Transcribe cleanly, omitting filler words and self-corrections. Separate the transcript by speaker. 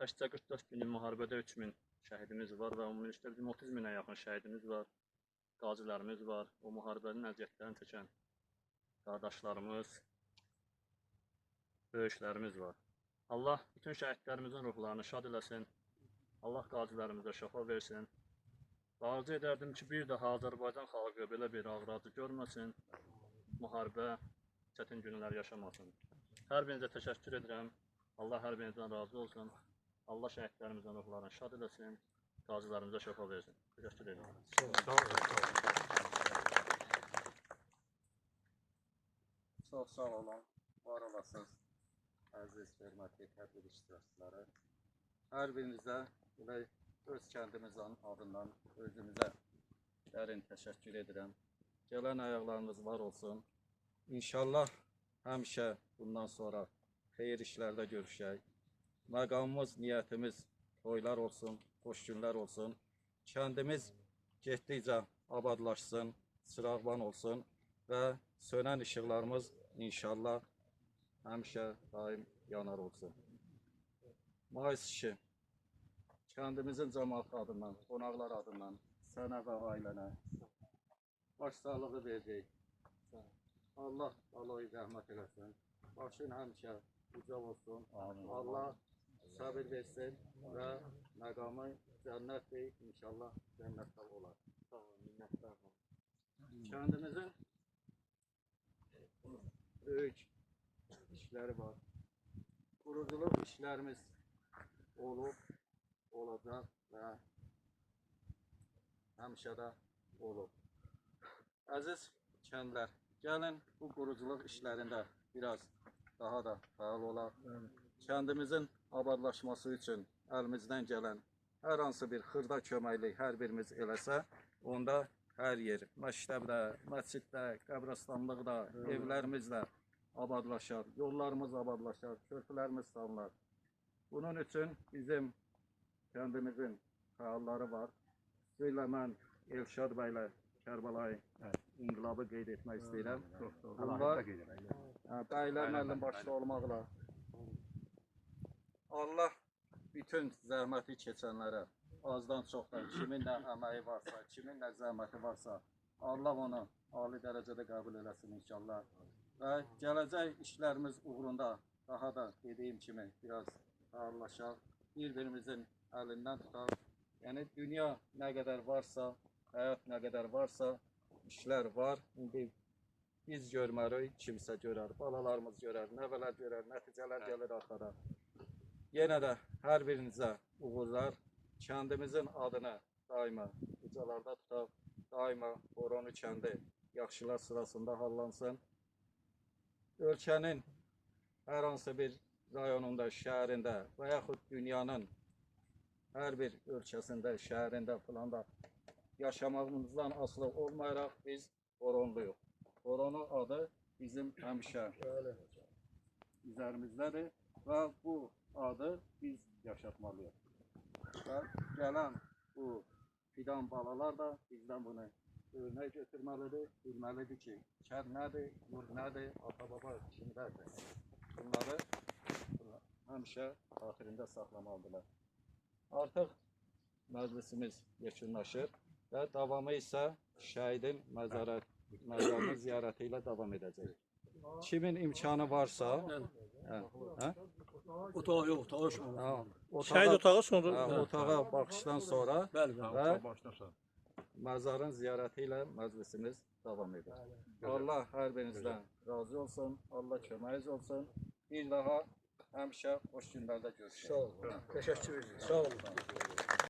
Speaker 1: Təkcə 44 günlük müharibədə 3000 şəhidimiz var və ümumilikdə bizim 30 minə yaxın şəhidimiz var, qazilərimiz var. O müharibənin əziyyətlərini çəkən qardaşlarımız, böyüklərimiz var. Allah bütün şəhidlərimizin ruhlarını şad eləsin. Allah qazilərimizə şəfa versin. Və arzu edərdim ki, bir daha Azərbaycan xalqı belə bir ağrı görməsin, müharibə, çətin günlər yaşamasın. Hər birinizə təşəkkür edirəm. Allah hər birinizdən razı olsun. Allah şəhidlərimizin ruhlarını şad eləsin, qazilərimizə şəfa versin. Təşəkkür edirəm.
Speaker 2: Çox sağ olun, var olasınız, əziz hörmətli tədbir iştirakçıları. Hər birinizə öz kəndimizin adından özümüzə dərin təşəkkür edirəm. Gələn ayaqlarınız var olsun. İnşallah həmişə bundan sonra xeyir işlərdə görüşək. Məqamımız, niyyətimiz toylar olsun, xoş günlər olsun. Kəndimiz getdikcə abadlaşsın, çırağban olsun və sönən işıqlarımız inşallah həmişə daim yanar olsun. Mais kişi, kəndimizin cəmaatı adından, qonaqlar adından sənə və ailənə başsağlığı verəcək. Allah rəhmət eləsin. Başın həmişə uca olsun. Allah səbir versin və məqamı cənnətdir. İnşallah cənnətdə olar. Sağ olun, minnətlər. Kəndimizin böyük işləri var. Quruculuq işlərimiz olub, olacaq və həmişə də olub. Əziz kəndlər, gəlin bu quruculuq işlərində biraz daha da fəal olaq. Kəndimizin abadlaşması üçün əlimizdən gələn hər hansı bir xırda köməklik hər birimiz eləsə, onda hər yer, məktəbdə, məsciddə, qəbristanlıqda, evlərimizdə abadlaşar, yollarımız abadlaşar, körpülərimiz salınır. Bunun üçün bizim kəndimizin fəalları var. Xüsusilə mən Elşad bəylə Kərbəlayı inqilabı qeyd etmək istəyirəm. Bunlar bəylərin əlinin başda olmaqla Allah bütün zəhməti keçənlərə azdan çoxdan kimin nə əməyi varsa, kimin nə zəhməti varsa Allah onu ali dərəcədə qəbul eləsin inşallah. Və gələcək işlərimiz uğrunda daha da dediyim kimi biraz fəallaşaq, bir-birimizin əlindən tutaq. Yəni dünya nə qədər varsa, həyat nə qədər varsa, işlər var. İndi biz görmərik, kimsə görər, balalarımız görər, nəvələr görər, nəticələr gəlir arxada. Yenə də hər birinizə uğurlar, kəndimizin adını daima ucalarda tutaq, daima Boronu kəndi yaxşılar sırasında hallansın. Ölkənin hər hansı bir rayonunda, şəhərində və yaxud dünyanın hər bir ölkəsində, şəhərində falan da yaşamağımızdan asılı olmayaraq biz Boronluyuq. Boronu adı bizim həmişə üzərimizdədir və bu adı biz yaşatmalıyıq. Və gələn bu fidan balalar da bizdən bunu örnək götürməlidir, bilməlidir ki, kənd nədir, yurd nədir, ata-baba kimdədir. Bunları həmişə xatirində saxlamalıdırlar. Artıq məclisimiz yekunlaşır və davamı isə şəhidin məzarının ziyarəti ilə davam edəcək. Kimin imkanı varsa,
Speaker 3: otağı yox, otağı sonra.
Speaker 1: şəhid otağı sonra, otağa baxışdan sonra və məzarın ziyarəti ilə məclisimiz davam edir. Allah hər birinizdən razı olsun, Allah köməyiniz olsun. Bir daha həmişə xoş günlərdə görüşürük.
Speaker 3: Sağ olun. Təşəkkür edirəm. Sağ olun.